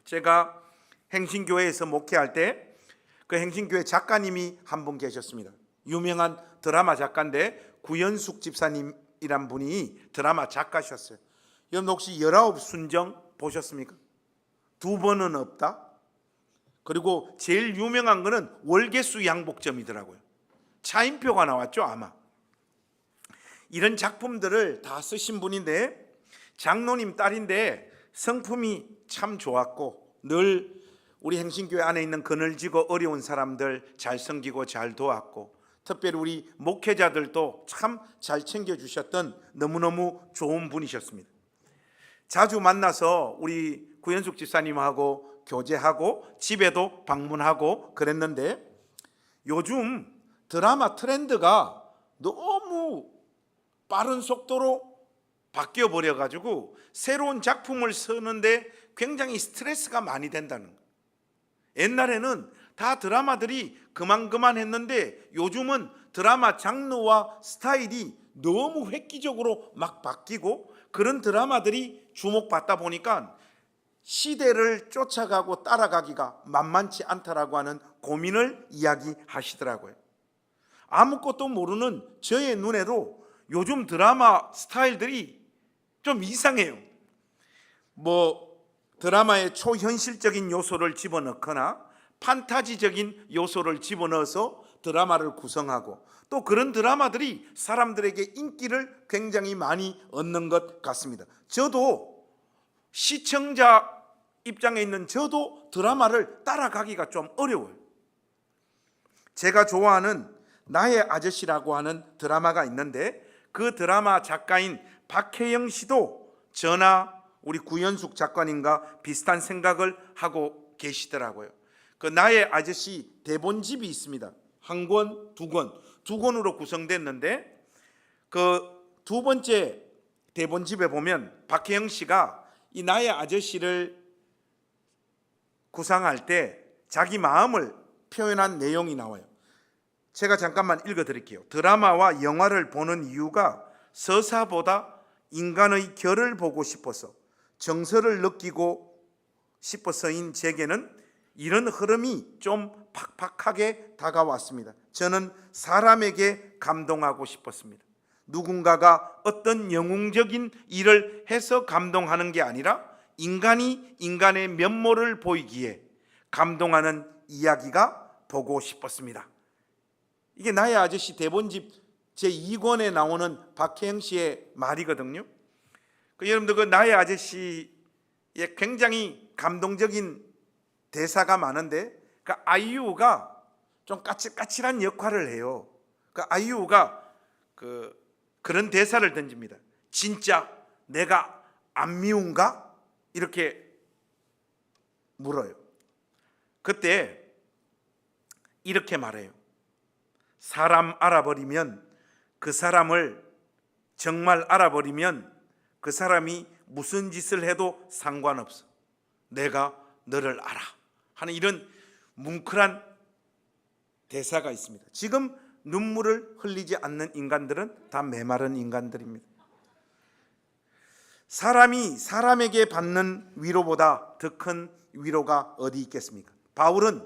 제가 행신교회에서 목회할 때 그 행신교회 작가님이 한 분 계셨습니다. 유명한 드라마 작가인데 구연숙 집사님이란 분이 드라마 작가셨어요. 여러분 혹시 19순정 보셨습니까? 2번은 없다. 그리고 제일 유명한 거는 월계수 양복점이더라고요. 차인표가 나왔죠 아마. 이런 작품들을 다 쓰신 분인데 장로님 딸인데 성품이 참 좋았고 늘 우리 행신교회 안에 있는 그늘지고 어려운 사람들 잘 섬기고 잘 도왔고 특별히 우리 목회자들도 참 잘 챙겨주셨던 너무너무 좋은 분이셨습니다. 자주 만나서 우리 구연숙 집사님하고 교제하고 집에도 방문하고 그랬는데 요즘 드라마 트렌드가 너무 빠른 속도로 바뀌어 버려가지고 새로운 작품을 쓰는데 굉장히 스트레스가 많이 된다는 거예요. 옛날에는 다 드라마들이 그만 했는데 요즘은 드라마 장르와 스타일이 너무 획기적으로 막 바뀌고 그런 드라마들이 주목받다 보니까 시대를 쫓아가고 따라가기가 만만치 않다라고 하는 고민을 이야기하시더라고요. 아무것도 모르는 저의 눈에도 요즘 드라마 스타일들이 좀 이상해요. 드라마에 초현실적인 요소를 집어넣거나 판타지적인 요소를 집어넣어서 드라마를 구성하고 또 그런 드라마들이 사람들에게 인기를 굉장히 많이 얻는 것 같습니다. 저도 시청자 입장에 있는 저도 드라마를 따라가기가 좀 어려워요. 제가 좋아하는 나의 아저씨라고 하는 드라마가 있는데 그 드라마 작가인 박혜영 씨도 저나 우리 구연숙 작가님과 비슷한 생각을 하고 계시더라고요. 그 나의 아저씨 대본집이 있습니다. 한 권, 두 권으로 구성됐는데 그 두 번째 대본집에 보면 박혜영 씨가 이 나의 아저씨를 구상할 때 자기 마음을 표현한 내용이 나와요. 제가 잠깐만 읽어드릴게요. 드라마와 영화를 보는 이유가 서사보다 인간의 결을 보고 싶어서 정서를 느끼고 싶어서인 제게는 이런 흐름이 좀 팍팍하게 다가왔습니다. 저는 사람에게 감동하고 싶었습니다. 누군가가 어떤 영웅적인 일을 해서 감동하는 게 아니라 인간이 인간의 면모를 보이기에 감동하는 이야기가 보고 싶었습니다. 이게 나의 아저씨 대본집 제2권에 나오는 박혜영 씨의 말이거든요. 여러분들 그 나의 아저씨에 굉장히 감동적인 대사가 많은데 그 아이유가 좀 까칠까칠한 역할을 해요. 그 아이유가 그런 대사를 던집니다. 진짜 내가 안 미운가? 이렇게 물어요. 그때 이렇게 말해요. 사람 알아버리면 그 사람을 정말 알아버리면 그 사람이 무슨 짓을 해도 상관없어. 내가 너를 알아. 하는 이런 뭉클한 대사가 있습니다. 지금 눈물을 흘리지 않는 인간들은 다 메마른 인간들입니다. 사람이 사람에게 받는 위로보다 더 큰 위로가 어디 있겠습니까? 바울은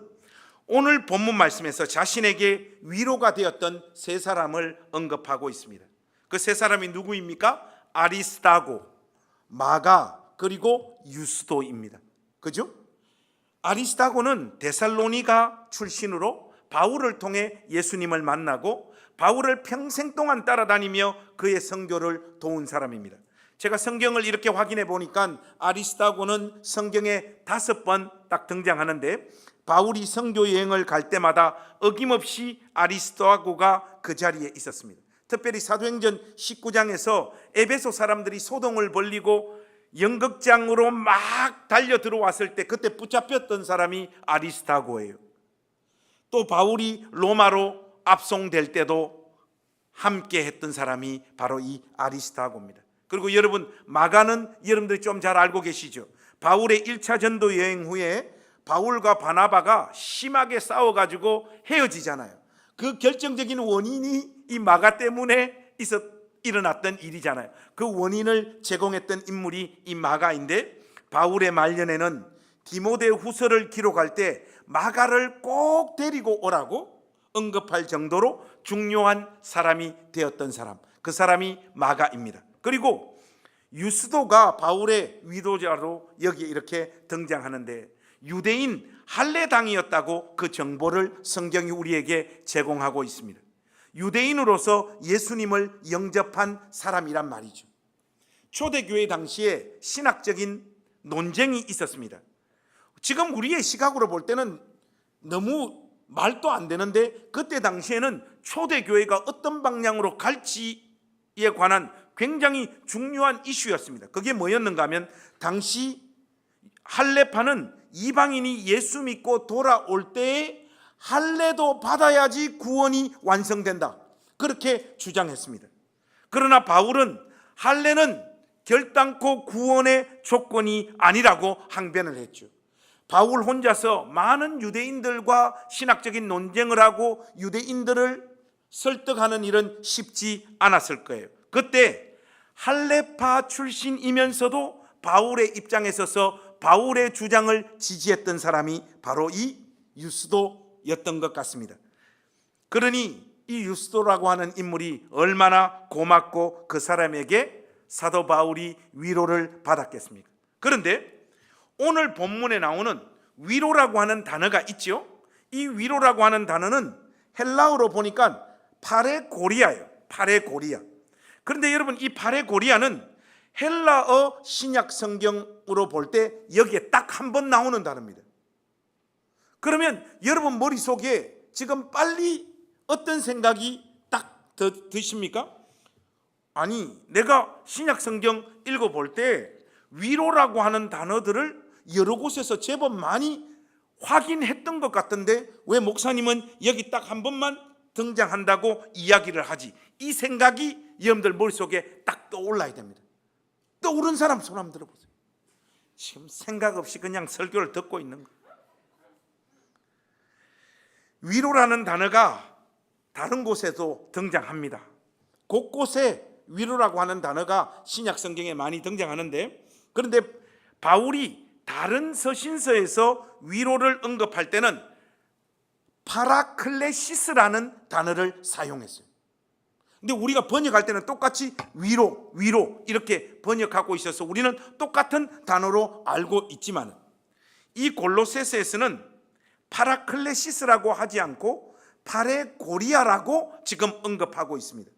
오늘 본문 말씀에서 자신에게 위로가 되었던 세 사람을 언급하고 있습니다. 그 세 사람이 누구입니까? 아리스다고, 마가, 그리고 유스도입니다. 그죠? 아리스다고는 데살로니가 출신으로 바울을 통해 예수님을 만나고 바울을 평생 동안 따라다니며 그의 선교를 도운 사람입니다. 제가 성경을 이렇게 확인해 보니까 아리스다고는 성경에 5번 딱 등장하는데 바울이 선교 여행을 갈 때마다 어김없이 아리스다고가 그 자리에 있었습니다. 특별히 사도행전 19장에서 에베소 사람들이 소동을 벌이고 연극장으로 막 달려 들어왔을 때 그때 붙잡혔던 사람이 아리스다고예요. 또 바울이 로마로 압송될 때도 함께 했던 사람이 바로 이 아리스다고입니다. 그리고 여러분 마가는 여러분들이 좀 잘 알고 계시죠. 바울의 1차 전도 여행 후에 바울과 바나바가 심하게 싸워가지고 헤어지잖아요. 그 결정적인 원인이 이 마가 때문에 일어났던 일이잖아요. 그 원인을 제공했던 인물이 이 마가인데 바울의 말년에는 디모데후서를 기록할 때 마가를 꼭 데리고 오라고 언급할 정도로 중요한 사람이 되었던 사람, 그 사람이 마가입니다. 그리고 유스도가 바울의 위로자로 여기에 이렇게 등장하는데 유대인 할례당이었다고 그 정보를 성경이 우리에게 제공하고 있습니다. 유대인으로서 예수님을 영접한 사람이란 말이죠. 초대교회 당시에 신학적인 논쟁이 있었습니다. 지금 우리의 시각으로 볼 때는 너무 말도 안 되는데 그때 당시에는 초대교회가 어떤 방향으로 갈지에 관한 굉장히 중요한 이슈였습니다. 그게 뭐였는가 하면 당시 할례파는 이방인이 예수 믿고 돌아올 때에 할례도 받아야지 구원이 완성된다, 그렇게 주장했습니다. 그러나 바울은 할례는 결단코 구원의 조건이 아니라고 항변을 했죠. 바울 혼자서 많은 유대인들과 신학적인 논쟁을 하고 유대인들을 설득하는 일은 쉽지 않았을 거예요. 그때 할례파 출신이면서도 바울의 입장에 서서 바울의 주장을 지지했던 사람이 바로 이 유스도였던 것 같습니다. 그러니 이 유스도라고 하는 인물이 얼마나 고맙고 그 사람에게 사도 바울이 위로를 받았겠습니까? 그런데 오늘 본문에 나오는 위로라고 하는 단어가 있죠. 이 위로라고 하는 단어는 헬라어로 보니까 파레고리아예요. 파레고리아. 그런데 여러분, 이 파레고리아는 헬라어 신약 성경으로 볼 때 여기에 딱 한 번 나오는 단어입니다. 그러면 여러분 머릿속에 지금 빨리 어떤 생각이 딱 드십니까? 아니, 내가 신약 성경 읽어볼 때 위로라고 하는 단어들을 여러 곳에서 제법 많이 확인했던 것 같은데 왜 목사님은 여기 딱 한 번만 등장한다고 이야기를 하지? 이 생각이 여러분들 머릿속에 딱 떠올라야 됩니다. 떠오른 사람 손 한번 들어보세요. 지금 생각 없이 그냥 설교를 듣고 있는 거예요. 위로라는 단어가 다른 곳에도 등장합니다. 곳곳에 위로라고 하는 단어가 신약 성경에 많이 등장하는데, 그런데 바울이 다른 서신서에서 위로를 언급할 때는 파라클레시스라는 단어를 사용했어요. 근데 우리가 번역할 때는 똑같이 위로 이렇게 번역하고 있어서 우리는 똑같은 단어로 알고 있지만 이 골로새서에서는 파라클레시스라고 하지 않고 파레고리아라고 지금 언급하고 있습니다.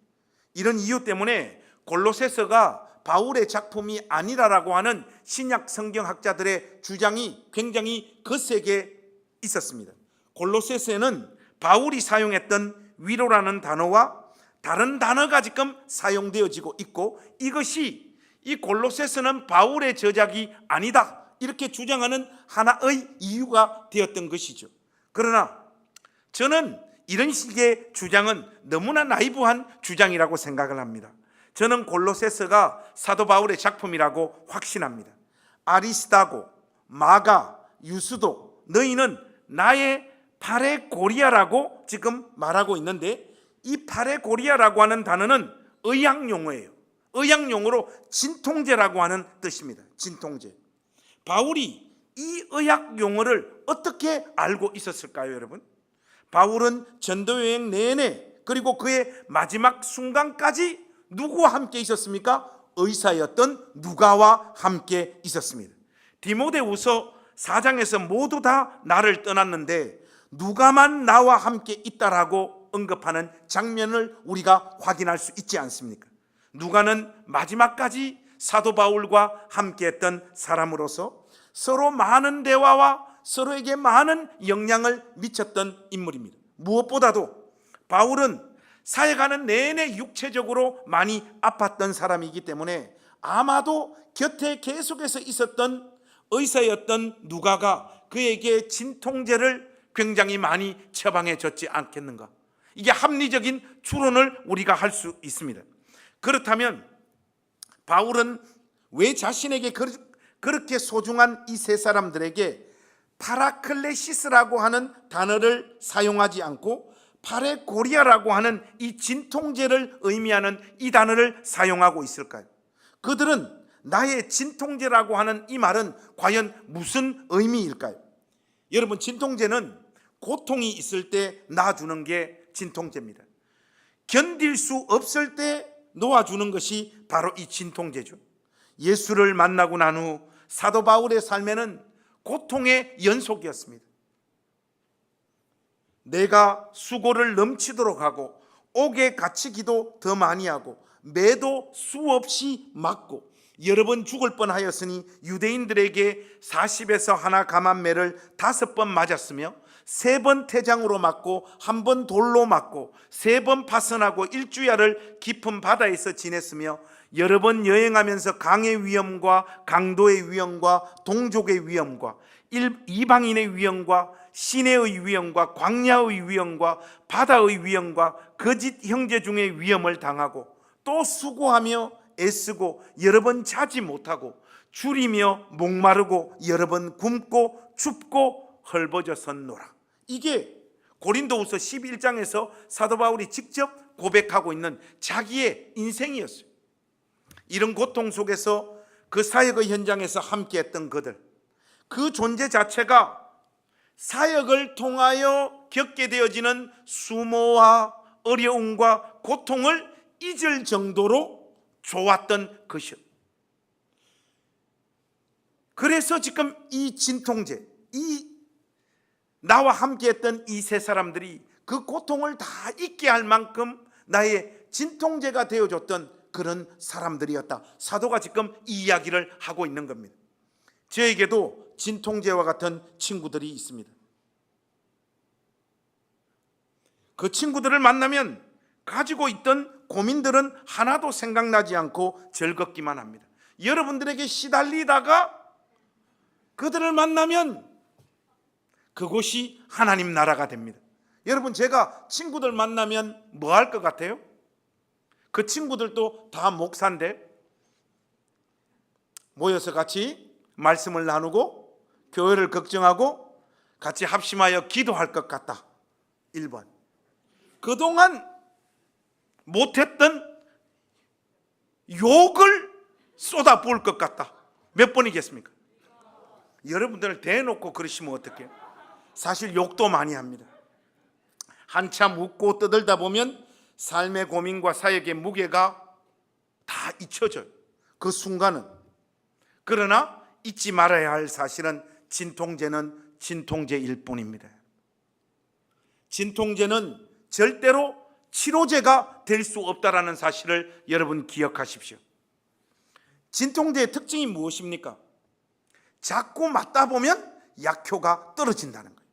이런 이유 때문에 골로새서가 바울의 작품이 아니라라고 하는 신약 성경학자들의 주장이 굉장히 거세게 있었습니다. 골로새서에는 바울이 사용했던 위로라는 단어와 다른 단어가 지금 사용되어지고 있고, 이것이 이 골로새서는 바울의 저작이 아니다 이렇게 주장하는 하나의 이유가 되었던 것이죠. 그러나 저는 이런 식의 주장은 너무나 나이브한 주장이라고 생각을 합니다. 저는 골로새서가 사도 바울의 작품이라고 확신합니다. 아리스다고, 마가, 유스도, 너희는 나의 파레고리아라고 지금 말하고 있는데, 이 파레고리아라고 하는 단어는 의학용어예요. 의학용어로 진통제라고 하는 뜻입니다. 진통제. 바울이 이 의학용어를 어떻게 알고 있었을까요, 여러분? 바울은 전도여행 내내 그리고 그의 마지막 순간까지 누구와 함께 있었습니까? 의사였던 누가와 함께 있었습니다. 디모데후서 4장에서 모두 다 나를 떠났는데 누가만 나와 함께 있다라고 언급하는 장면을 우리가 확인할 수 있지 않습니까? 누가는 마지막까지 사도 바울과 함께했던 사람으로서 서로 많은 대화와 서로에게 많은 영향을 미쳤던 인물입니다. 무엇보다도 바울은 사역하는 내내 육체적으로 많이 아팠던 사람이기 때문에 아마도 곁에 계속해서 있었던 의사였던 누가가 그에게 진통제를 굉장히 많이 처방해 줬지 않겠는가? 이게 합리적인 추론을 우리가 할 수 있습니다. 그렇다면 바울은 왜 자신에게 그렇게 소중한 이 세 사람들에게 파라클레시스라고 하는 단어를 사용하지 않고 파레고리아라고 하는 이 진통제를 의미하는 이 단어를 사용하고 있을까요? 그들은 나의 진통제라고 하는 이 말은 과연 무슨 의미일까요? 여러분, 진통제는 고통이 있을 때 놔주는 게 진통제입니다. 견딜 수 없을 때 놓아주는 것이 바로 이 진통제죠. 예수를 만나고 난 후 사도 바울의 삶에는 고통의 연속이었습니다. 내가 수고를 넘치도록 하고 옥에 갇히기도 더 많이 하고 매도 수없이 맞고 여러 번 죽을 뻔하였으니 유대인들에게 40에서 하나 감한 매를 5번 맞았으며 3번 태장으로 맞고 1번 돌로 맞고 3번 파선하고 일주야를 깊은 바다에서 지냈으며 여러 번 여행하면서 강의 위험과 강도의 위험과 동족의 위험과 이방인의 위험과 시내의 위험과 광야의 위험과 바다의 위험과 거짓 형제 중의 위험을 당하고 또 수고하며 애쓰고 여러 번 자지 못하고 줄이며 목마르고 여러 번 굶고 춥고 헐벗어섰노라. 이게 고린도후서 11장에서 사도 바울이 직접 고백하고 있는 자기의 인생이었어요. 이런 고통 속에서 그 사역의 현장에서 함께했던 그들, 그 존재 자체가 사역을 통하여 겪게 되어지는 수모와 어려움과 고통을 잊을 정도로 좋았던 것이요. 그래서 지금 이 진통제, 나와 함께했던 이 세 사람들이 그 고통을 다 잊게 할 만큼 나의 진통제가 되어줬던 그런 사람들이었다. 사도가 지금 이 이야기를 하고 있는 겁니다. 저에게도 진통제와 같은 친구들이 있습니다. 그 친구들을 만나면 가지고 있던 고민들은 하나도 생각나지 않고 즐겁기만 합니다. 여러분들에게 시달리다가 그들을 만나면 그곳이 하나님 나라가 됩니다. 여러분, 제가 친구들 만나면 뭐 할 것 같아요? 그 친구들도 다 목사인데 모여서 같이 말씀을 나누고 교회를 걱정하고 같이 합심하여 기도할 것 같다. 1번. 그동안 못했던 욕을 쏟아부을 것 같다. 몇 번이겠습니까? 여러분들 대놓고 그러시면 어떡해요? 사실 욕도 많이 합니다. 한참 웃고 떠들다 보면 삶의 고민과 사역의 무게가 다 잊혀져요. 그 순간은. 그러나 잊지 말아야 할 사실은 진통제는 진통제일 뿐입니다. 진통제는 절대로 치료제가 될 수 없다라는 사실을 여러분 기억하십시오. 진통제의 특징이 무엇입니까? 자꾸 맞다 보면 약효가 떨어진다는 거예요.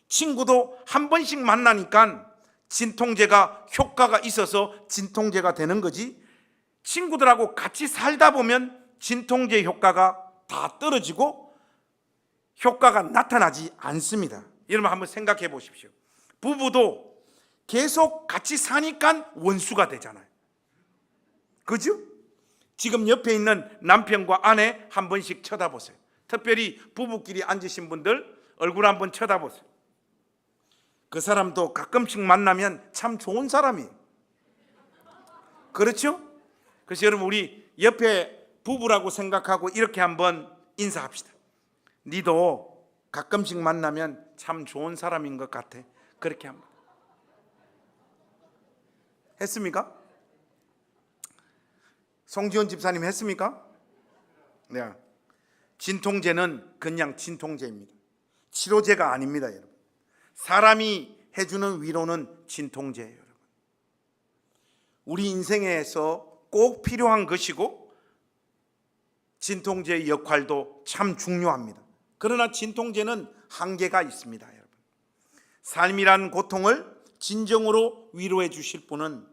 친구도 한 번씩 만나니까 진통제가 효과가 있어서 진통제가 되는 거지, 친구들하고 같이 살다 보면 진통제 효과가 다 떨어지고 효과가 나타나지 않습니다. 여러분 한번 생각해 보십시오. 부부도 계속 같이 사니까 원수가 되잖아요. 그죠? 지금 옆에 있는 남편과 아내 한 번씩 쳐다보세요. 특별히 부부끼리 앉으신 분들 얼굴 한번 쳐다보세요. 그 사람도 가끔씩 만나면 참 좋은 사람이에요. 그렇죠? 그래서 여러분, 우리 옆에 부부라고 생각하고 이렇게 한번 인사합시다. 니도 가끔씩 만나면 참 좋은 사람인 것 같아. 그렇게 한번 했습니까? 송지원 집사님 했습니까? 네. 진통제는 그냥 진통제입니다. 치료제가 아닙니다, 여러분. 사람이 해주는 위로는 진통제예요, 여러분. 우리 인생에서 꼭 필요한 것이고 진통제의 역할도 참 중요합니다. 그러나 진통제는 한계가 있습니다, 여러분. 삶이란 고통을 진정으로 위로해 주실 분은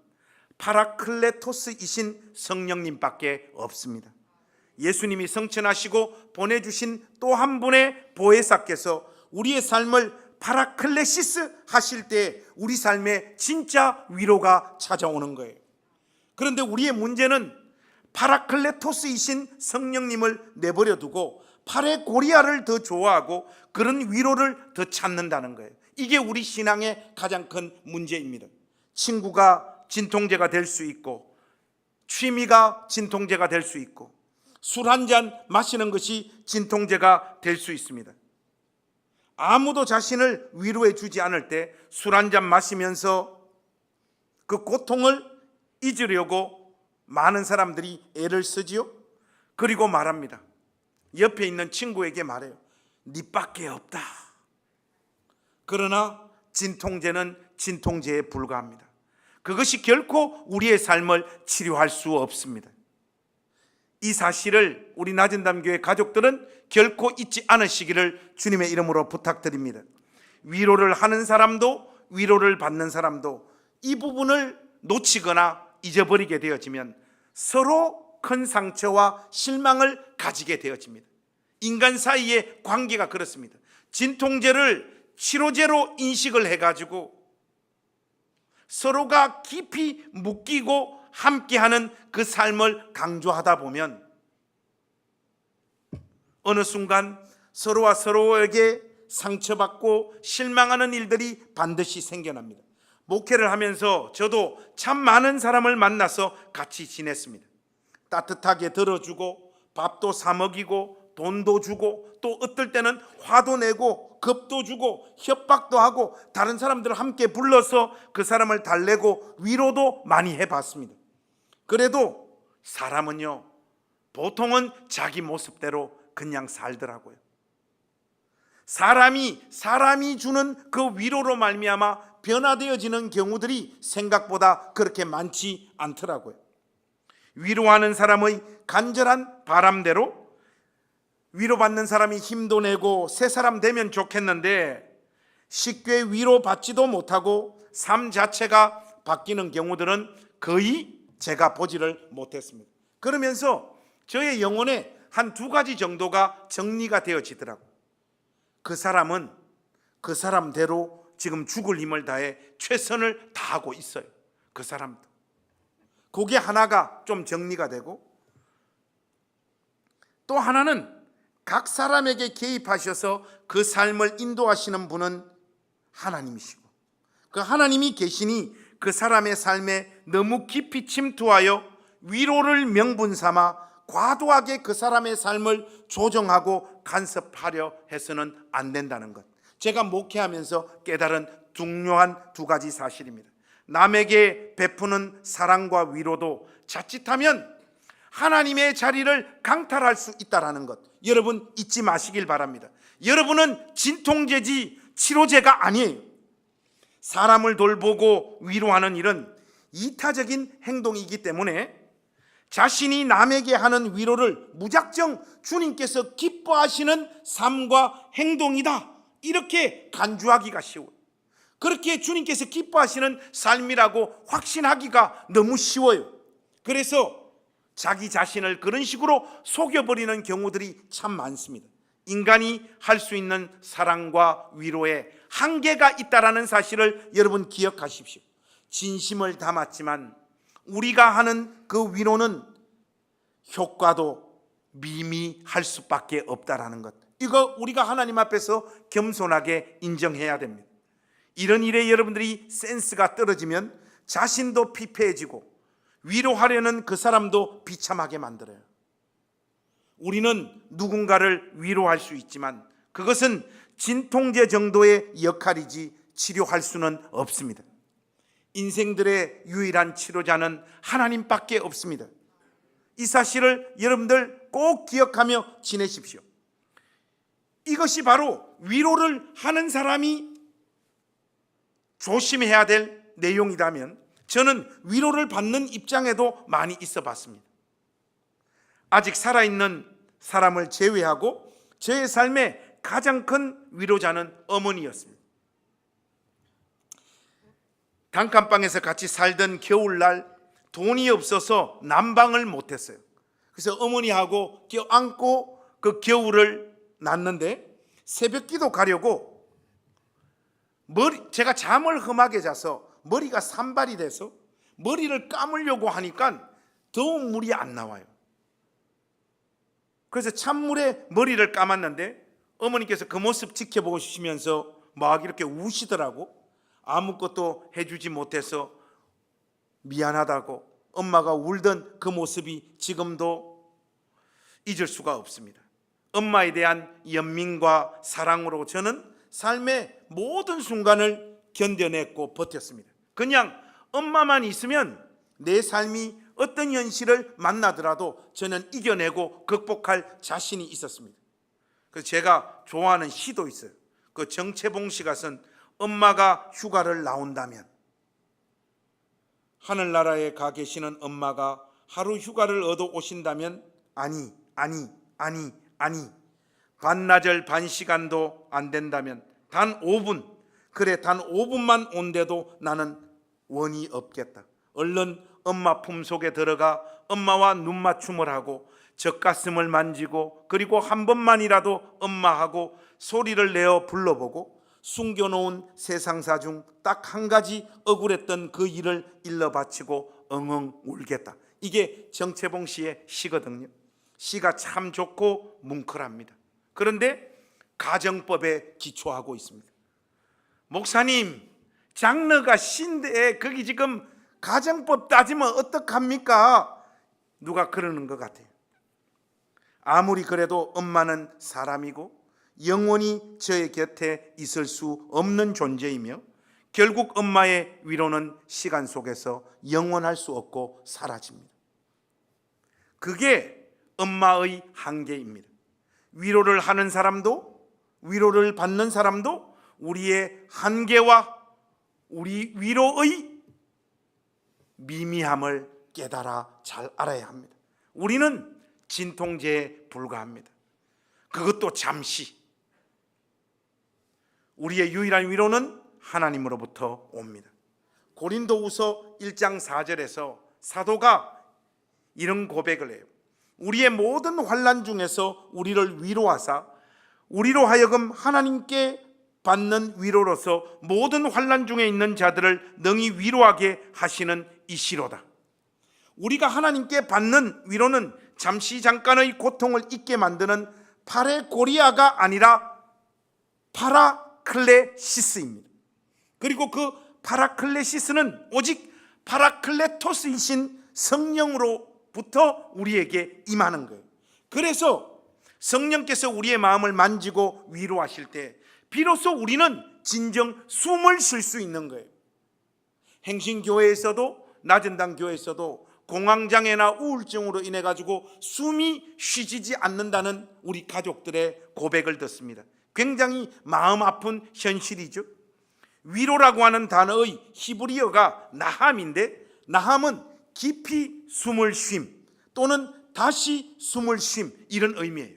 파라클레토스이신 성령님밖에 없습니다. 예수님이 성천하시고 보내주신 또 한 분의 보혜사께서 우리의 삶을 파라클레시스 하실 때 우리 삶에 진짜 위로가 찾아오는 거예요. 그런데 우리의 문제는 파라클레토스이신 성령님을 내버려 두고 파레고리아를 더 좋아하고 그런 위로를 더 찾는다는 거예요. 이게 우리 신앙의 가장 큰 문제입니다. 친구가 진통제가 될 수 있고 취미가 진통제가 될 수 있고 술 한 잔 마시는 것이 진통제가 될 수 있습니다. 아무도 자신을 위로해 주지 않을 때 술 한 잔 마시면서 그 고통을 잊으려고 많은 사람들이 애를 쓰지요. 그리고 말합니다. 옆에 있는 친구에게 말해요. 니밖에 없다. 그러나 진통제는 진통제에 불과합니다. 그것이 결코 우리의 삶을 치료할 수 없습니다. 이 사실을 우리 낮은담교회 가족들은 결코 잊지 않으시기를 주님의 이름으로 부탁드립니다. 위로를 하는 사람도 위로를 받는 사람도 이 부분을 놓치거나 잊어버리게 되어지면 서로 큰 상처와 실망을 가지게 되어집니다. 인간 사이의 관계가 그렇습니다. 진통제를 치료제로 인식을 해가지고 서로가 깊이 묶이고 함께하는 그 삶을 강조하다 보면 어느 순간 서로와 서로에게 상처받고 실망하는 일들이 반드시 생겨납니다. 목회를 하면서 저도 참 많은 사람을 만나서 같이 지냈습니다. 따뜻하게 들어주고 밥도 사 먹이고 돈도 주고 또 어떨 때는 화도 내고 겁도 주고 협박도 하고 다른 사람들을 함께 불러서 그 사람을 달래고 위로도 많이 해봤습니다. 그래도 사람은요 보통은 자기 모습대로 그냥 살더라고요. 사람이 주는 그 위로로 말미암아 변화되어지는 경우들이 생각보다 그렇게 많지 않더라고요. 위로하는 사람의 간절한 바람대로 위로받는 사람이 힘도 내고 새 사람 되면 좋겠는데 쉽게 위로받지도 못하고 삶 자체가 바뀌는 경우들은 거의 제가 보지를 못했습니다. 그러면서 저의 영혼에 한 두 가지 정도가 정리가 되어지더라고요. 그 사람은 그 사람대로 지금 죽을 힘을 다해 최선을 다하고 있어요. 그 사람도. 그게 하나가 좀 정리가 되고, 또 하나는 각 사람에게 개입하셔서 그 삶을 인도하시는 분은 하나님이시고, 그 하나님이 계시니 그 사람의 삶에 너무 깊이 침투하여 위로를 명분 삼아 과도하게 그 사람의 삶을 조정하고 간섭하려 해서는 안 된다는 것, 제가 목회하면서 깨달은 중요한 두 가지 사실입니다. 남에게 베푸는 사랑과 위로도 자칫하면 하나님의 자리를 강탈할 수 있다는 것, 여러분 잊지 마시길 바랍니다. 여러분은 진통제지 치료제가 아니에요. 사람을 돌보고 위로하는 일은 이타적인 행동이기 때문에 자신이 남에게 하는 위로를 무작정 주님께서 기뻐하시는 삶과 행동이다, 이렇게 간주하기가 쉬워요. 그렇게 주님께서 기뻐하시는 삶이라고 확신하기가 너무 쉬워요. 그래서 자기 자신을 그런 식으로 속여버리는 경우들이 참 많습니다. 인간이 할 수 있는 사랑과 위로에 한계가 있다는 사실을 여러분 기억하십시오. 진심을 담았지만 우리가 하는 그 위로는 효과도 미미할 수밖에 없다는 것, 이거 우리가 하나님 앞에서 겸손하게 인정해야 됩니다. 이런 일에 여러분들이 센스가 떨어지면 자신도 피폐해지고 위로하려는 그 사람도 비참하게 만들어요. 우리는 누군가를 위로할 수 있지만 그것은 진통제 정도의 역할이지 치료할 수는 없습니다. 인생들의 유일한 치료자는 하나님밖에 없습니다. 이 사실을 여러분들 꼭 기억하며 지내십시오. 이것이 바로 위로를 하는 사람이 조심해야 될 내용이라면 저는 위로를 받는 입장에도 많이 있어 봤습니다. 아직 살아있는 사람을 제외하고 저의 삶의 가장 큰 위로자는 어머니였습니다. 단칸방에서 같이 살던 겨울날 돈이 없어서 난방을 못했어요. 그래서 어머니하고 껴안고 그 겨울을 났는데 새벽기도 가려고 제가 잠을 험하게 자서 머리가 산발이 돼서 머리를 감으려고 하니까 더운 물이 안 나와요. 그래서 찬물에 머리를 감았는데 어머니께서 그 모습 지켜보시면서 막 이렇게 우시더라고. 아무것도 해주지 못해서 미안하다고 엄마가 울던 그 모습이 지금도 잊을 수가 없습니다. 엄마에 대한 연민과 사랑으로 저는 삶의 모든 순간을 견뎌냈고 버텼습니다. 그냥 엄마만 있으면 내 삶이 어떤 현실을 만나더라도 저는 이겨내고 극복할 자신이 있었습니다. 그래서 제가 좋아하는 시도 있어요. 그 정채봉 씨가 쓴 엄마가 휴가를 나온다면, 하늘나라에 가 계시는 엄마가 하루 휴가를 얻어 오신다면 아니 반나절 반 시간도 안 된다면 단 5분, 그래 단 5분만 온데도 나는 원이 없겠다. 얼른 엄마 품속에 들어가 엄마와 눈맞춤을 하고 젖가슴을 만지고 그리고 한 번만이라도 엄마하고 소리를 내어 불러보고 숨겨놓은 세상사 중 딱 한 가지 억울했던 그 일을 일러 바치고 엉엉 울겠다. 이게 정채봉 씨의 시거든요. 시가 참 좋고 뭉클합니다. 그런데 가정법에 기초하고 있습니다. 목사님, 장르가 시인데 거기 지금 가정법 따지면 어떡합니까? 누가 그러는 것 같아요. 아무리 그래도 엄마는 사람이고 영원히 저의 곁에 있을 수 없는 존재이며 결국 엄마의 위로는 시간 속에서 영원할 수 없고 사라집니다. 그게 엄마의 한계입니다. 위로를 하는 사람도 위로를 받는 사람도 우리의 한계와 우리 위로의 미미함을 깨달아 잘 알아야 합니다. 우리는 진통제에 불과합니다. 그것도 잠시. 우리의 유일한 위로는 하나님으로부터 옵니다. 고린도후서 1장 4절에서 사도가 이런 고백을 해요. 우리의 모든 환난 중에서 우리를 위로하사 우리로 하여금 하나님께 받는 위로로서 모든 환난 중에 있는 자들을 능히 위로하게 하시는 이시로다. 우리가 하나님께 받는 위로는 잠시 잠깐의 고통을 잊게 만드는 파레고리아가 아니라 파라클레시스입니다. 그리고 그 파라클레시스는 오직 파라클레토스이신 성령으로부터 우리에게 임하는 거예요. 그래서 성령께서 우리의 마음을 만지고 위로하실 때 비로소 우리는 진정 숨을 쉴 수 있는 거예요. 행신교회에서도 낮은당 교회에서도 공황장애나 우울증으로 인해 가지고 숨이 쉬지지 않는다는 우리 가족들의 고백을 듣습니다. 굉장히 마음 아픈 현실이죠. 위로라고 하는 단어의 히브리어가 나함인데, 나함은 깊이 숨을 쉼 또는 다시 숨을 쉼, 이런 의미예요.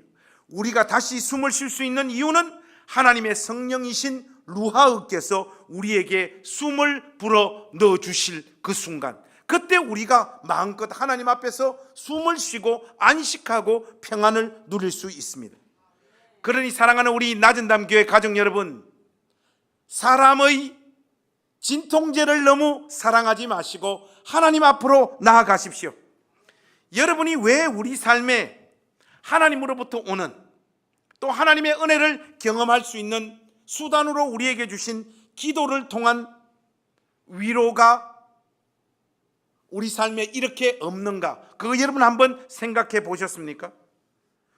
우리가 다시 숨을 쉴 수 있는 이유는 하나님의 성령이신 루하으께서 우리에게 숨을 불어 넣어 주실 그 순간, 그때 우리가 마음껏 하나님 앞에서 숨을 쉬고 안식하고 평안을 누릴 수 있습니다. 그러니 사랑하는 우리 낮은담 교회 가족 여러분, 사람의 진통제를 너무 사랑하지 마시고 하나님 앞으로 나아가십시오. 여러분이 왜 우리 삶에 하나님으로부터 오는 또 하나님의 은혜를 경험할 수 있는 수단으로 우리에게 주신 기도를 통한 위로가 우리 삶에 이렇게 없는가? 그거 여러분 한번 생각해 보셨습니까?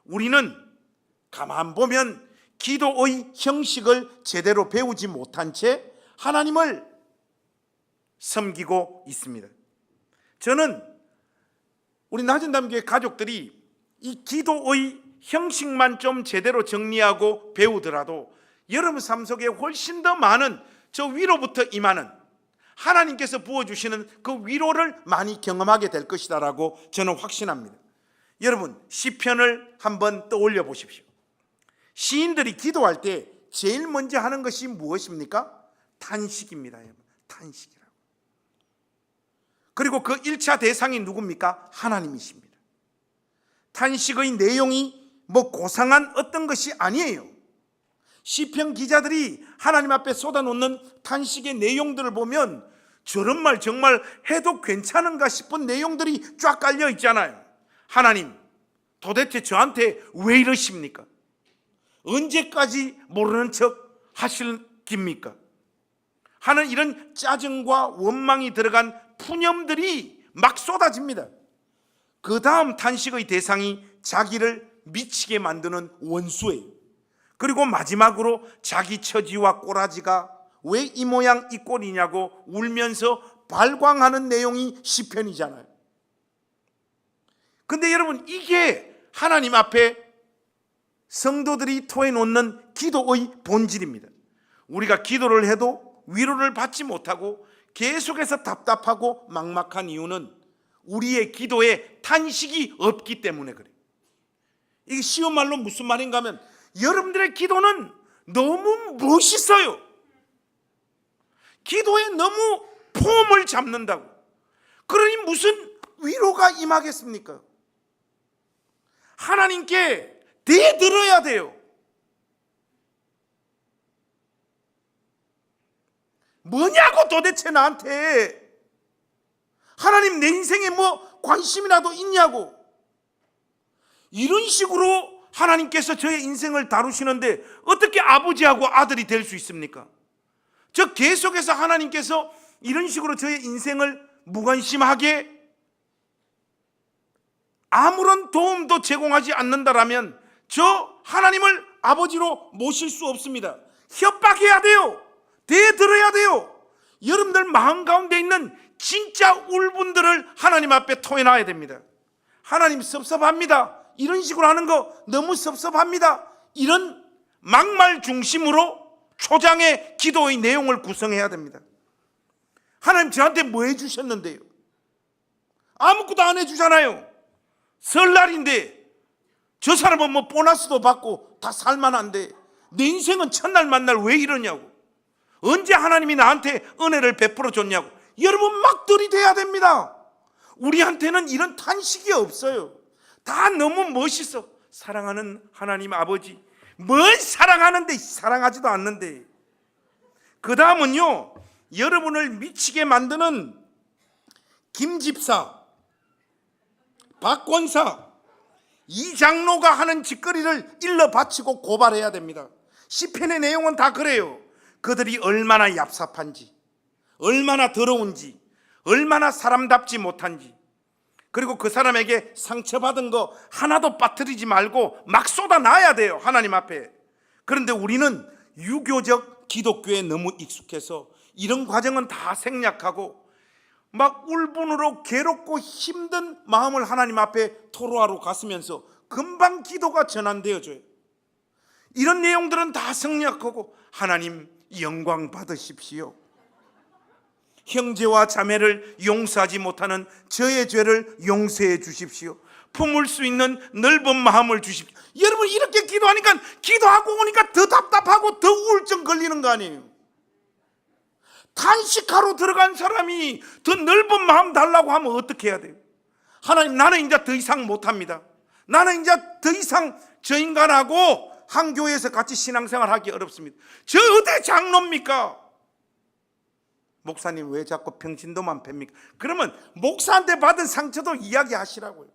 우리는 가만 보면 기도의 형식을 제대로 배우지 못한 채 하나님을 섬기고 있습니다. 저는 우리 낮은담교회 가족들이 이 기도의 형식만 좀 제대로 정리하고 배우더라도 여러분 삶 속에 훨씬 더 많은 저 위로부터 임하는 하나님께서 부어주시는 그 위로를 많이 경험하게 될 것이다라고 저는 확신합니다. 여러분, 시편을 한번 떠올려 보십시오. 시인들이 기도할 때 제일 먼저 하는 것이 무엇입니까? 탄식입니다. 여러분, 탄식이라고. 그리고 그 1차 대상이 누굽니까? 하나님이십니다. 탄식의 내용이 뭐 고상한 어떤 것이 아니에요. 시편 기자들이 하나님 앞에 쏟아놓는 탄식의 내용들을 보면 저런 말 정말 해도 괜찮은가 싶은 내용들이 쫙 깔려 있잖아요. 하나님, 도대체 저한테 왜 이러십니까? 언제까지 모르는 척 하실 깁니까? 하는 이런 짜증과 원망이 들어간 푸념들이 막 쏟아집니다. 그 다음 탄식의 대상이 자기를 미치게 만드는 원수예요. 그리고 마지막으로 자기 처지와 꼬라지가 왜 이 모양 이 꼴이냐고 울면서 발광하는 내용이 시편이잖아요. 근데 여러분, 이게 하나님 앞에 성도들이 토해놓는 기도의 본질입니다. 우리가 기도를 해도 위로를 받지 못하고 계속해서 답답하고 막막한 이유는 우리의 기도에 탄식이 없기 때문에 그래요. 이게 쉬운 말로 무슨 말인가 하면, 여러분들의 기도는 너무 멋있어요. 기도에 너무 폼을 잡는다고. 그러니 무슨 위로가 임하겠습니까? 하나님께 대들어야 돼요. 뭐냐고 도대체 나한테. 하나님 내 인생에 뭐 관심이라도 있냐고. 이런 식으로 하나님께서 저의 인생을 다루시는데 어떻게 아버지하고 아들이 될 수 있습니까? 저 계속해서 하나님께서 이런 식으로 저의 인생을 무관심하게 아무런 도움도 제공하지 않는다라면 저 하나님을 아버지로 모실 수 없습니다. 협박해야 돼요. 대들어야 돼요. 여러분들 마음 가운데 있는 진짜 울분들을 하나님 앞에 토해놔야 됩니다. 하나님 섭섭합니다. 이런 식으로 하는 거 너무 섭섭합니다. 이런 막말 중심으로 초장의 기도의 내용을 구성해야 됩니다. 하나님 저한테 뭐 해주셨는데요? 아무것도 안 해주잖아요. 설날인데 저 사람은 뭐 보너스도 받고 다 살만한데 내 인생은 첫날 만날 왜 이러냐고. 언제 하나님이 나한테 은혜를 베풀어 줬냐고. 여러분 막 들이대야 됩니다. 우리한테는 이런 탄식이 없어요. 다 너무 멋있어. 사랑하는 하나님 아버지. 뭘 사랑하는데, 사랑하지도 않는데. 그 다음은요, 여러분을 미치게 만드는 김집사, 박권사, 이 장로가 하는 짓거리를 일러 바치고 고발해야 됩니다. 시편의 내용은 다 그래요. 그들이 얼마나 얍삽한지, 얼마나 더러운지, 얼마나 사람답지 못한지, 그리고 그 사람에게 상처받은 거 하나도 빠뜨리지 말고 막 쏟아놔야 돼요, 하나님 앞에. 그런데 우리는 유교적 기독교에 너무 익숙해서 이런 과정은 다 생략하고 막 울분으로 괴롭고 힘든 마음을 하나님 앞에 토로하러 갔으면서 금방 기도가 전환되어져요. 이런 내용들은 다 생략하고 하나님 영광 받으십시오. 형제와 자매를 용서하지 못하는 저의 죄를 용서해 주십시오. 품을 수 있는 넓은 마음을 주십시오. 여러분 이렇게 기도하니까, 기도하고 오니까 더 답답하고 더 우울증 걸리는 거 아니에요? 탄식하러 들어간 사람이 더 넓은 마음 달라고 하면 어떻게 해야 돼요? 하나님 나는 이제 더 이상 못합니다. 나는 이제 더 이상 저 인간하고 한 교회에서 같이 신앙생활 하기 어렵습니다. 저 어디 장로입니까? 목사님 왜 자꾸 평신도만 팹니까? 그러면 목사한테 받은 상처도 이야기하시라고요.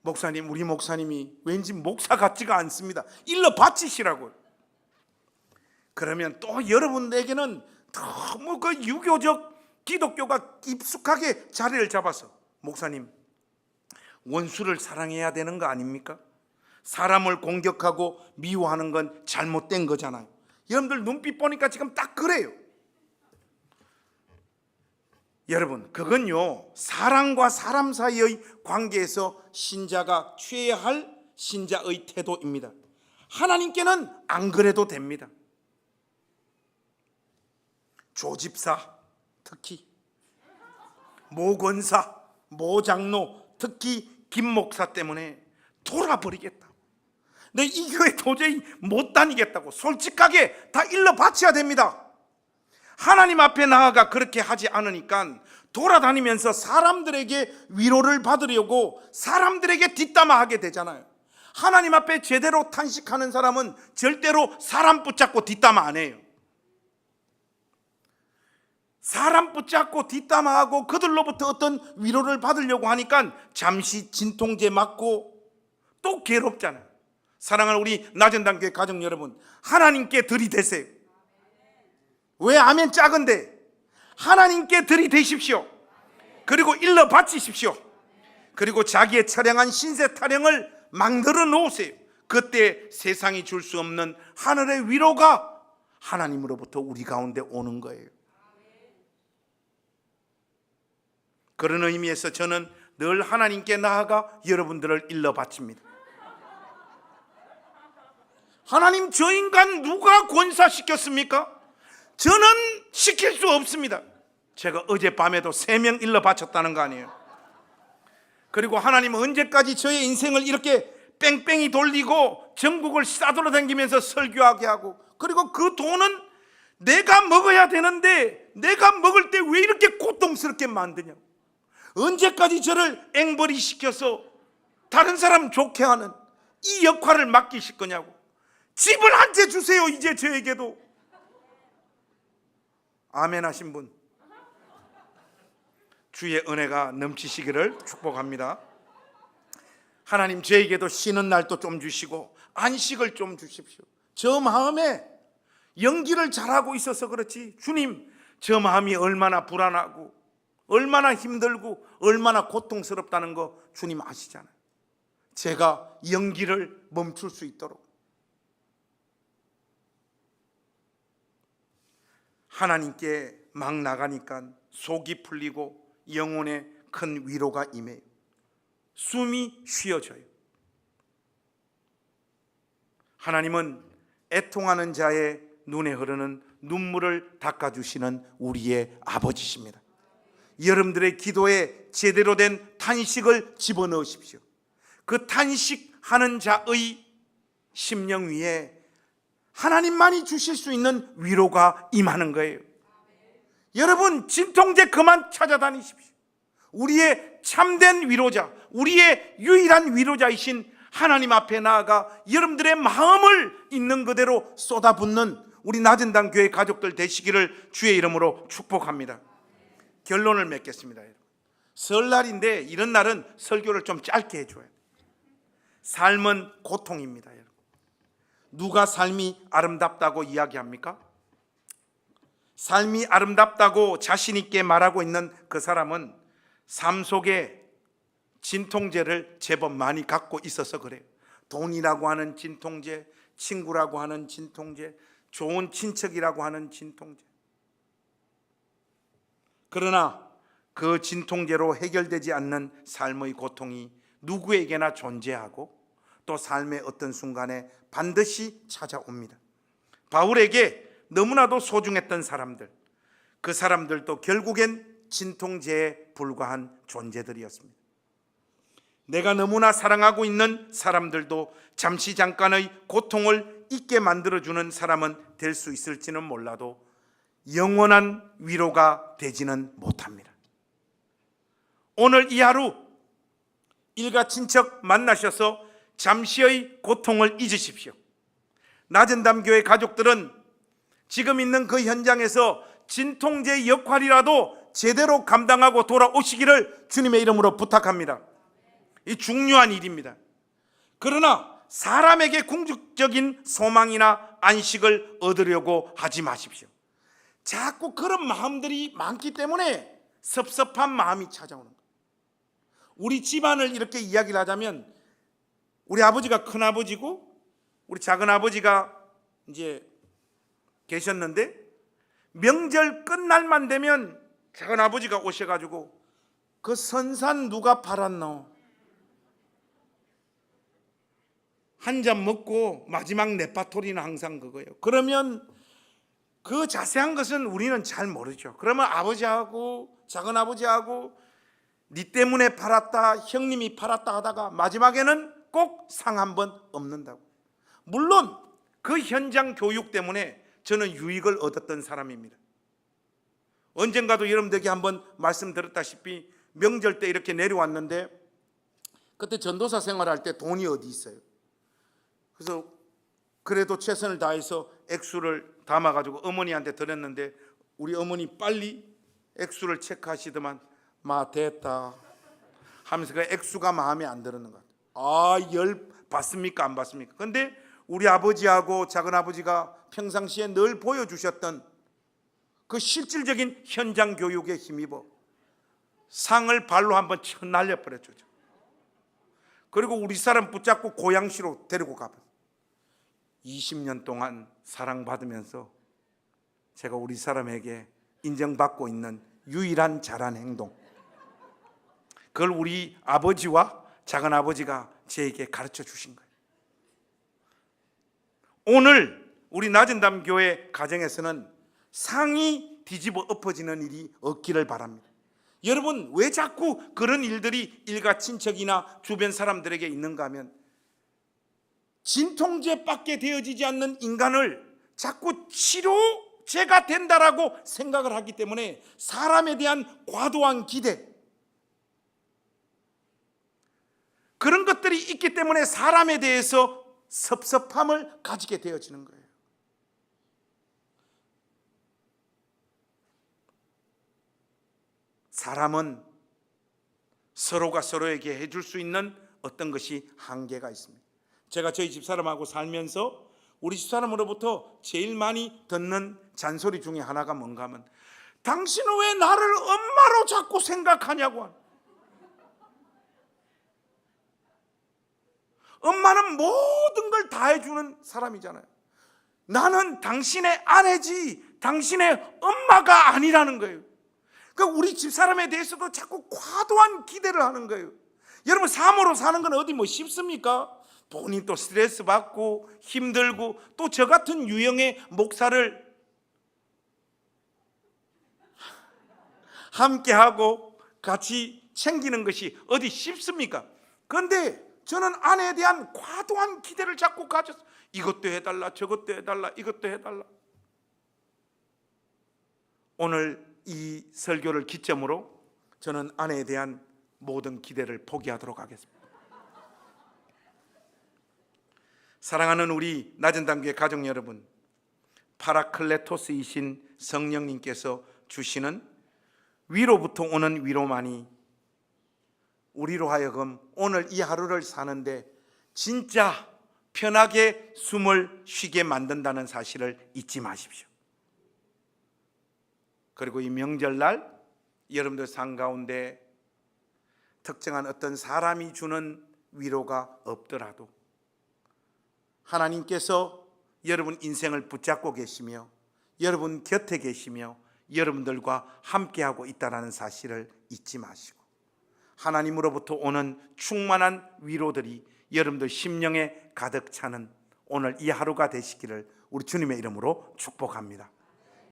목사님, 우리 목사님이 왠지 목사 같지가 않습니다. 일러 바치시라고요. 그러면 또 여러분에게는 너무 그 유교적 기독교가 깊숙하게 자리를 잡아서, 목사님 원수를 사랑해야 되는 거 아닙니까? 사람을 공격하고 미워하는 건 잘못된 거잖아요. 여러분들 눈빛 보니까 지금 딱 그래요. 여러분 그건요, 사람과 사람 사이의 관계에서 신자가 취해야 할 신자의 태도입니다. 하나님께는 안 그래도 됩니다. 조집사, 특히 모권사, 모장로, 특히 김목사 때문에 돌아버리겠다, 내 이 교회 도저히 못 다니겠다고 솔직하게 다 일러 바쳐야 됩니다. 하나님 앞에 나아가 그렇게 하지 않으니까 돌아다니면서 사람들에게 위로를 받으려고 사람들에게 뒷담화하게 되잖아요. 하나님 앞에 제대로 탄식하는 사람은 절대로 사람 붙잡고 뒷담화 안 해요. 사람 붙잡고 뒷담화하고 그들로부터 어떤 위로를 받으려고 하니까 잠시 진통제 맞고 또 괴롭잖아요. 사랑하는 우리 나전단교회 가정 여러분, 하나님께 들이대세요. 왜 아멘 작은데? 하나님께 들이대십시오. 그리고 일러 바치십시오. 그리고 자기의 처량한 신세 타령을 만들어 놓으세요. 그때 세상이 줄 수 없는 하늘의 위로가 하나님으로부터 우리 가운데 오는 거예요. 그런 의미에서 저는 늘 하나님께 나아가 여러분들을 일러 바칩니다. 하나님, 저 인간 누가 권사시켰습니까? 저는 시킬 수 없습니다. 제가 어젯밤에도 3명 일러 바쳤다는 거 아니에요. 그리고 하나님은 언제까지 저의 인생을 이렇게 뺑뺑이 돌리고 전국을 싸돌아다니면서 설교하게 하고, 그리고 그 돈은 내가 먹어야 되는데 내가 먹을 때 왜 이렇게 고통스럽게 만드냐고, 언제까지 저를 앵벌이 시켜서 다른 사람 좋게 하는 이 역할을 맡기실 거냐고. 집을 한 채 주세요, 이제 저에게도. 아멘 하신 분, 주의 은혜가 넘치시기를 축복합니다. 하나님, 저에게도 쉬는 날도 좀 주시고 안식을 좀 주십시오. 저 마음에 연기를 잘하고 있어서 그렇지, 주님, 저 마음이 얼마나 불안하고 얼마나 힘들고 얼마나 고통스럽다는 거 주님 아시잖아요. 제가 연기를 멈출 수 있도록 하나님께 막 나가니까 속이 풀리고 영혼에 큰 위로가 임해요. 숨이 쉬어져요. 하나님은 애통하는 자의 눈에 흐르는 눈물을 닦아주시는 우리의 아버지십니다. 여러분들의 기도에 제대로 된 탄식을 집어넣으십시오. 그 탄식하는 자의 심령 위에 하나님만이 주실 수 있는 위로가 임하는 거예요. 여러분, 진통제 그만 찾아다니십시오. 우리의 참된 위로자, 우리의 유일한 위로자이신 하나님 앞에 나아가 여러분들의 마음을 있는 그대로 쏟아붓는 우리 낮은당 교회 가족들 되시기를 주의 이름으로 축복합니다. 결론을 맺겠습니다. 설날인데 이런 날은 설교를 좀 짧게 해줘야 돼요. 삶은 고통입니다. 여러분, 누가 삶이 아름답다고 이야기합니까? 삶이 아름답다고 자신 있게 말하고 있는 그 사람은 삶 속에 진통제를 제법 많이 갖고 있어서 그래요. 돈이라고 하는 진통제, 친구라고 하는 진통제, 좋은 친척이라고 하는 진통제. 그러나 그 진통제로 해결되지 않는 삶의 고통이 누구에게나 존재하고 또 삶의 어떤 순간에 반드시 찾아옵니다. 바울에게 너무나도 소중했던 사람들, 그 사람들도 결국엔 진통제에 불과한 존재들이었습니다. 내가 너무나 사랑하고 있는 사람들도 잠시 잠깐의 고통을 잊게 만들어주는 사람은 될 수 있을지는 몰라도 영원한 위로가 되지는 못합니다. 오늘 이 하루 일가 친척 만나셔서 잠시의 고통을 잊으십시오. 낮은담교회 가족들은 지금 있는 그 현장에서 진통제 역할이라도 제대로 감당하고 돌아오시기를 주님의 이름으로 부탁합니다. 이 중요한 일입니다. 그러나 사람에게 궁극적인 소망이나 안식을 얻으려고 하지 마십시오. 자꾸 그런 마음들이 많기 때문에 섭섭한 마음이 찾아오는 거예요. 우리 집안을 이렇게 이야기를 하자면 우리 아버지가 큰아버지고 우리 작은아버지가 이제 계셨는데 명절 끝날만 되면 작은아버지가 오셔가지고 그 선산 누가 팔았노? 한 잔 먹고 마지막 네파토리는 항상 그거예요. 그러면 그 자세한 것은 우리는 잘 모르죠. 그러면 아버지하고 작은아버지하고 네 때문에 팔았다, 형님이 팔았다 하다가 마지막에는 꼭 상 한 번 엎는다고. 물론 그 현장 교육 때문에 저는 유익을 얻었던 사람입니다. 언젠가도 여러분들에게 한번 말씀드렸다시피 명절 때 이렇게 내려왔는데 그때 전도사 생활할 때 돈이 어디 있어요. 그래서 그래도 최선을 다해서 액수를 담아가지고 어머니한테 드렸는데 우리 어머니 빨리 액수를 체크하시더만 마 됐다 하면서 그 액수가 마음에 안 들었는 것 같아요. 열 받습니까 안 받습니까? 근데 우리 아버지하고 작은아버지가 평상시에 늘 보여주셨던 그 실질적인 현장 교육에 힘입어 상을 발로 한번 쳐 날려버렸죠. 그리고 우리 사람 붙잡고 고양시로 데리고 가버렸어요. 20년 동안 사랑받으면서 제가 우리 사람에게 인정받고 있는 유일한 잘한 행동, 그걸 우리 아버지와 작은아버지가 저에게 가르쳐 주신 거예요. 오늘 우리 낮은담 교회 가정에서는 상이 뒤집어 엎어지는 일이 없기를 바랍니다. 여러분, 왜 자꾸 그런 일들이 일가 친척이나 주변 사람들에게 있는가 하면 진통제밖에 되어지지 않는 인간을 자꾸 치료제가 된다라고 생각을 하기 때문에 사람에 대한 과도한 기대, 그런 것들이 있기 때문에 사람에 대해서 섭섭함을 가지게 되어지는 거예요. 사람은 서로가 서로에게 해줄 수 있는 어떤 것이 한계가 있습니다. 제가 저희 집사람하고 살면서 우리 집사람으로부터 제일 많이 듣는 잔소리 중에 하나가 뭔가 하면, 당신은 왜 나를 엄마로 자꾸 생각하냐고 하는. 엄마는 모든 걸 다 해주는 사람이잖아요. 나는 당신의 아내지 당신의 엄마가 아니라는 거예요. 그러니까 우리 집사람에 대해서도 자꾸 과도한 기대를 하는 거예요. 여러분, 삶으로 사는 건 어디 뭐 쉽습니까? 본인 또 스트레스 받고 힘들고, 또 저 같은 유형의 목사를 함께하고 같이 챙기는 것이 어디 쉽습니까? 그런데 저는 아내에 대한 과도한 기대를 자꾸 가졌어요. 이것도 해달라, 저것도 해달라, 이것도 해달라. 오늘 이 설교를 기점으로 저는 아내에 대한 모든 기대를 포기하도록 하겠습니다. 사랑하는 우리 낮은담교회 가족 여러분, 파라클레토스이신 성령님께서 주시는 위로부터 오는 위로만이 우리로 하여금 오늘 이 하루를 사는데 진짜 편하게 숨을 쉬게 만든다는 사실을 잊지 마십시오. 그리고 이 명절날 여러분들 삶 가운데 특정한 어떤 사람이 주는 위로가 없더라도 하나님께서 여러분 인생을 붙잡고 계시며 여러분 곁에 계시며 여러분들과 함께하고 있다는 사실을 잊지 마시고, 하나님으로부터 오는 충만한 위로들이 여러분들 심령에 가득 차는 오늘 이 하루가 되시기를 우리 주님의 이름으로 축복합니다.